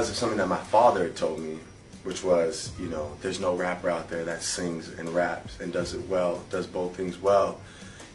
because of something that my father had told me, which was, you know, there's no rapper out there that sings and raps and does it well, does both things well.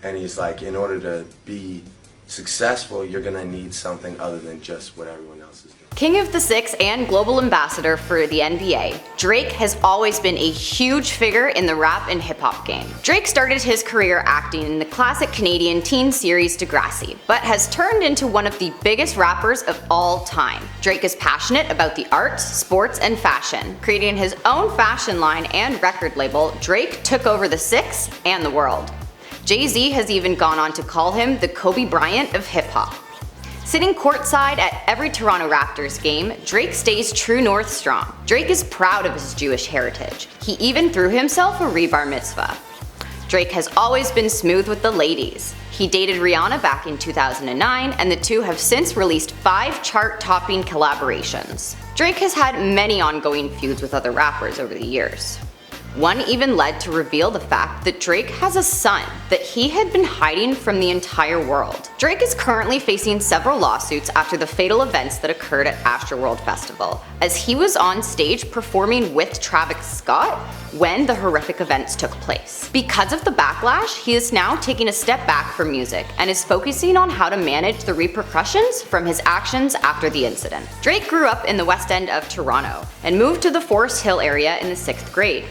And he's like, in order to be successful, you're gonna need something other than just what everyone else is doing. King of the Six and global ambassador for the NBA, Drake has always been a huge figure in the rap and hip-hop game. Drake started his career acting in the classic Canadian teen series Degrassi, but has turned into one of the biggest rappers of all time. Drake is passionate about the arts, sports, and fashion. Creating his own fashion line and record label, Drake took over the Six and the world. Jay-Z has even gone on to call him the Kobe Bryant of hip-hop. Sitting courtside at every Toronto Raptors game, Drake stays true north strong. Drake is proud of his Jewish heritage. He even threw himself a rebar mitzvah. Drake has always been smooth with the ladies. He dated Rihanna back in 2009, and the two have since released 5 chart-topping collaborations. Drake has had many ongoing feuds with other rappers over the years. One even led to reveal the fact that Drake has a son that he had been hiding from the entire world. Drake is currently facing several lawsuits after the fatal events that occurred at Astroworld Festival, as he was on stage performing with Travis Scott when the horrific events took place. Because of the backlash, he is now taking a step back from music and is focusing on how to manage the repercussions from his actions after the incident. Drake grew up in the West End of Toronto and moved to the Forest Hill area in the 6th grade.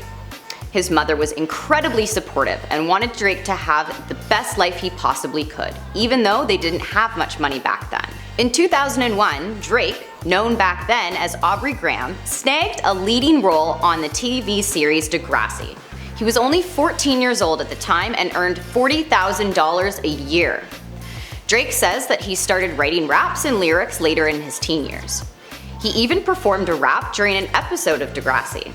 His mother was incredibly supportive and wanted Drake to have the best life he possibly could, even though they didn't have much money back then. In 2001, Drake, known back then as Aubrey Graham, snagged a leading role on the TV series Degrassi. He was only 14 years old at the time and earned $40,000 a year. Drake says that he started writing raps and lyrics later in his teen years. He even performed a rap during an episode of Degrassi.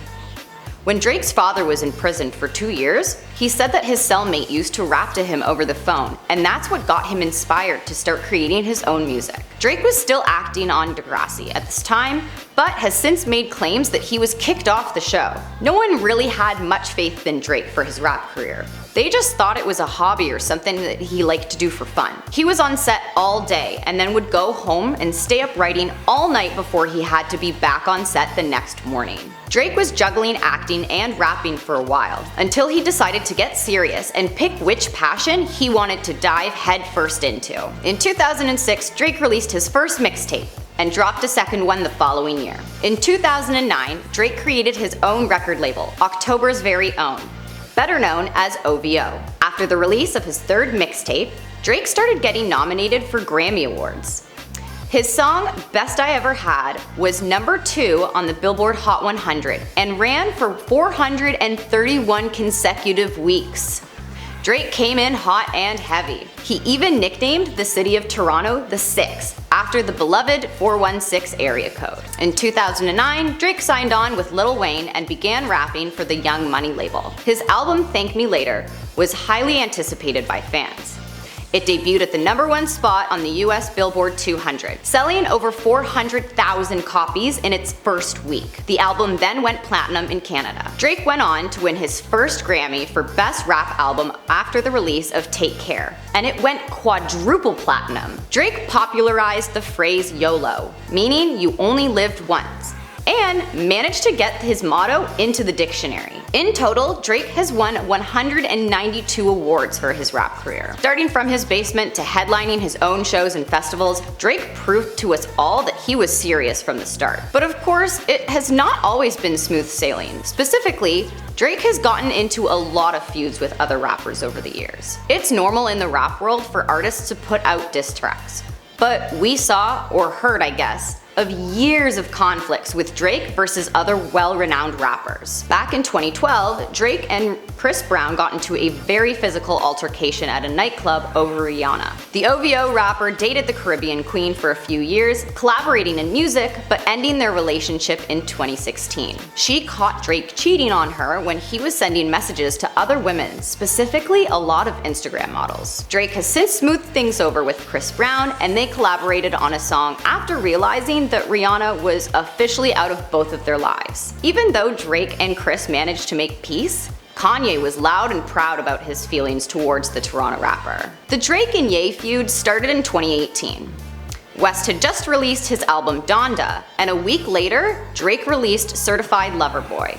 When Drake's father was in prison for 2 years, he said that his cellmate used to rap to him over the phone, and that's what got him inspired to start creating his own music. Drake was still acting on Degrassi at this time, but has since made claims that he was kicked off the show. No one really had much faith in Drake for his rap career. They just thought it was a hobby or something that he liked to do for fun. He was on set all day and then would go home and stay up writing all night before he had to be back on set the next morning. Drake was juggling acting and rapping for a while, until he decided to get serious and pick which passion he wanted to dive headfirst into. In 2006, Drake released his first mixtape and dropped a second one the following year. In 2009, Drake created his own record label, October's Very Own, better known as OVO. After the release of his third mixtape, Drake started getting nominated for Grammy Awards. His song Best I Ever Had was #2 on the Billboard Hot 100 and ran for 431 consecutive weeks. Drake came in hot and heavy. He even nicknamed the city of Toronto the Six, after the beloved 416 area code. In 2009, Drake signed on with Lil Wayne and began rapping for the Young Money label. His album Thank Me Later was highly anticipated by fans. It debuted at the #1 spot on the US Billboard 200, selling over 400,000 copies in its first week. The album then went platinum in Canada. Drake went on to win his first Grammy for Best Rap Album after the release of Take Care, and it went quadruple platinum. Drake popularized the phrase YOLO, meaning you only lived once, and managed to get his motto into the dictionary. In total, Drake has won 192 awards for his rap career. Starting from his basement to headlining his own shows and festivals, Drake proved to us all that he was serious from the start. But of course, it has not always been smooth sailing. Specifically, Drake has gotten into a lot of feuds with other rappers over the years. It's normal in the rap world for artists to put out diss tracks, but we saw, or heard I guess, of years of conflicts with Drake versus other well-renowned rappers. Back in 2012, Drake and Chris Brown got into a very physical altercation at a nightclub over Rihanna. The OVO rapper dated the Caribbean queen for a few years, collaborating in music, but ending their relationship in 2016. She caught Drake cheating on her when he was sending messages to other women, specifically a lot of Instagram models. Drake has since smoothed things over with Chris Brown, and they collaborated on a song after realizing that Rihanna was officially out of both of their lives. Even though Drake and Chris managed to make peace, Kanye was loud and proud about his feelings towards the Toronto rapper. The Drake and Yay feud started in 2018. West had just released his album Donda, and a week later, Drake released Certified Lover Boy.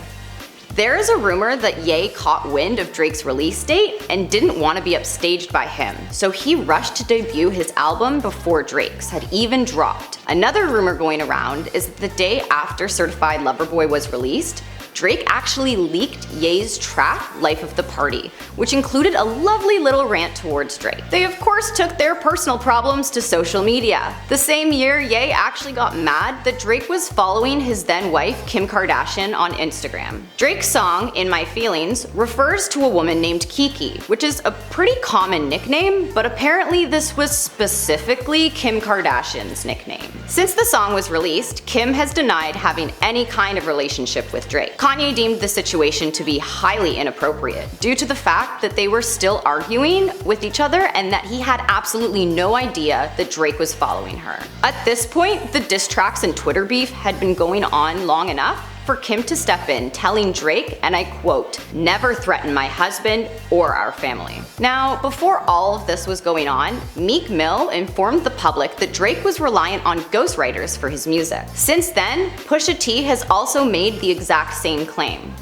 There is a rumor that Ye caught wind of Drake's release date and didn't want to be upstaged by him, so he rushed to debut his album before Drake's had even dropped. Another rumor going around is that the day after Certified Lover Boy was released, Drake actually leaked Ye's track, Life of the Party, which included a lovely little rant towards Drake. They of course took their personal problems to social media. The same year, Ye actually got mad that Drake was following his then wife, Kim Kardashian, on Instagram. Drake's song, In My Feelings, refers to a woman named Kiki, which is a pretty common nickname, but apparently this was specifically Kim Kardashian's nickname. Since the song was released, Kim has denied having any kind of relationship with Drake. Kanye deemed the situation to be highly inappropriate due to the fact that they were still arguing with each other and that he had absolutely no idea that Drake was following her. At this point, the diss tracks and Twitter beef had been going on long enough for Kim to step in, telling Drake, and I quote, "Never threaten my husband or our family." Now, before all of this was going on, Meek Mill informed the public that Drake was reliant on ghostwriters for his music. Since then, Pusha T has also made the exact same claim.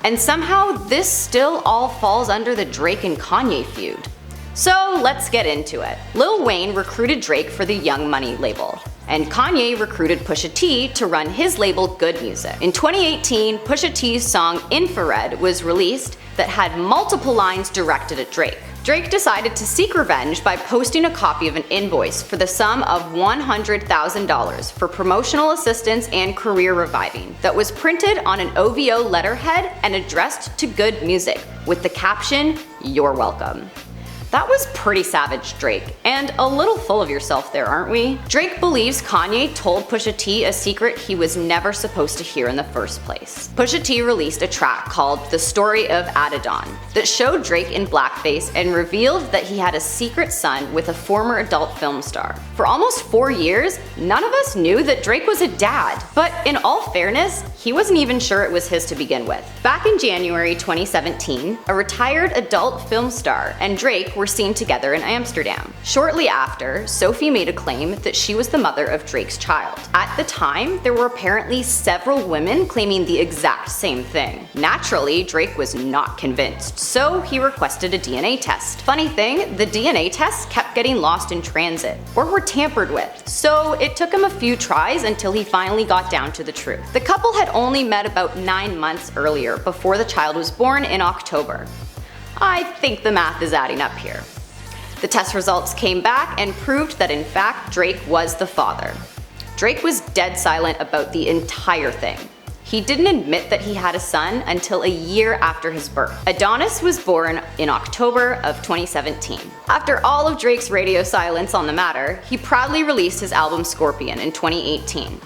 And somehow this still all falls under the Drake and Kanye feud. So let's get into it. Lil Wayne recruited Drake for the Young Money label, and Kanye recruited Pusha T to run his label Good Music. In 2018, Pusha T's song Infrared was released that had multiple lines directed at Drake. Drake decided to seek revenge by posting a copy of an invoice for the sum of $100,000 for promotional assistance and career reviving that was printed on an OVO letterhead and addressed to Good Music with the caption, "You're welcome." That was pretty savage, Drake, and a little full of yourself there, aren't we? Drake believes Kanye told Pusha T a secret he was never supposed to hear in the first place. Pusha T released a track called The Story of Adidon that showed Drake in blackface and revealed that he had a secret son with a former adult film star. For almost 4 years, none of us knew that Drake was a dad, but in all fairness, he wasn't even sure it was his to begin with. Back in January 2017, a retired adult film star and Drake were seen together in Amsterdam. Shortly after, Sophie made a claim that she was the mother of Drake's child. At the time, there were apparently several women claiming the exact same thing. Naturally, Drake was not convinced, so he requested a DNA test. Funny thing, the DNA tests kept getting lost in transit, or were tampered with, so it took him a few tries until he finally got down to the truth. The couple had only met about 9 months earlier, before the child was born in October. I think the math is adding up here. The test results came back and proved that in fact Drake was the father. Drake was dead silent about the entire thing. He didn't admit that he had a son until a year after his birth. Adonis was born in October of 2017. After all of Drake's radio silence on the matter, he proudly released his album Scorpion in 2018.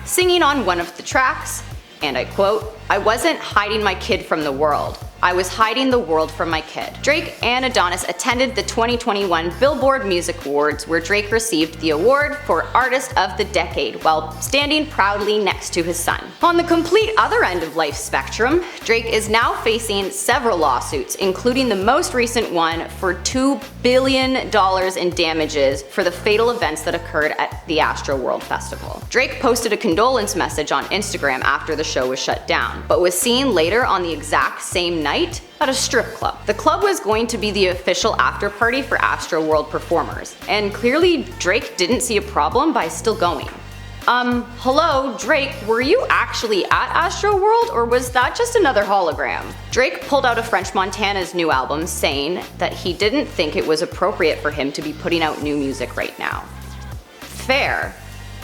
Singing on one of the tracks, and I quote, "I wasn't hiding my kid from the world. I was hiding the world from my kid." Drake and Adonis attended the 2021 Billboard Music Awards, where Drake received the award for Artist of the Decade while standing proudly next to his son. On the complete other end of life's spectrum, Drake is now facing several lawsuits, including the most recent one for $2 billion in damages for the fatal events that occurred at the Astroworld Festival. Drake posted a condolence message on Instagram after the show was shut down, but was seen later on the exact same night at a strip club. The club was going to be the official after party for Astroworld performers, and clearly Drake didn't see a problem by still going. Hello, Drake, were you actually at Astroworld, or was that just another hologram? Drake pulled out of French Montana's new album, saying that he didn't think it was appropriate for him to be putting out new music right now. Fair,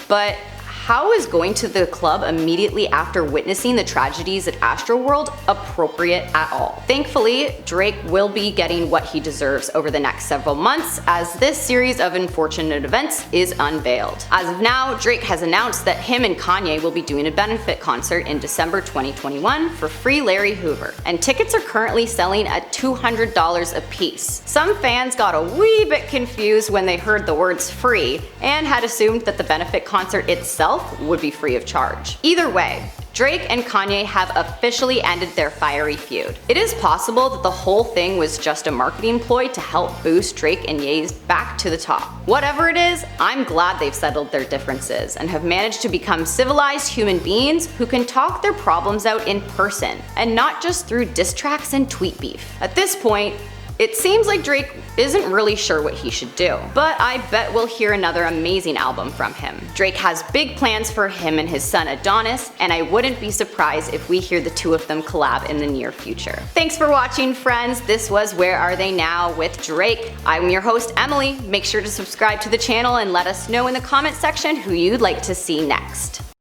but how is going to the club immediately after witnessing the tragedies at Astroworld appropriate at all? Thankfully, Drake will be getting what he deserves over the next several months as this series of unfortunate events is unveiled. As of now, Drake has announced that him and Kanye will be doing a benefit concert in December 2021 for Free Larry Hoover, and tickets are currently selling at $200 a piece. Some fans got a wee bit confused when they heard the words free and had assumed that the benefit concert itself himself would be free of charge. Either way, Drake and Kanye have officially ended their fiery feud. It is possible that the whole thing was just a marketing ploy to help boost Drake and Ye's back to the top. Whatever it is, I'm glad they've settled their differences and have managed to become civilized human beings who can talk their problems out in person and not just through diss tracks and tweet beef. At this point, it seems like Drake isn't really sure what he should do, but I bet we'll hear another amazing album from him. Drake has big plans for him and his son Adonis, and I wouldn't be surprised if we hear the two of them collab in the near future. Thanks for watching, friends. This was Where Are They Now with Drake. I'm your host, Emily. Make sure to subscribe to the channel and let us know in the comment section who you'd like to see next.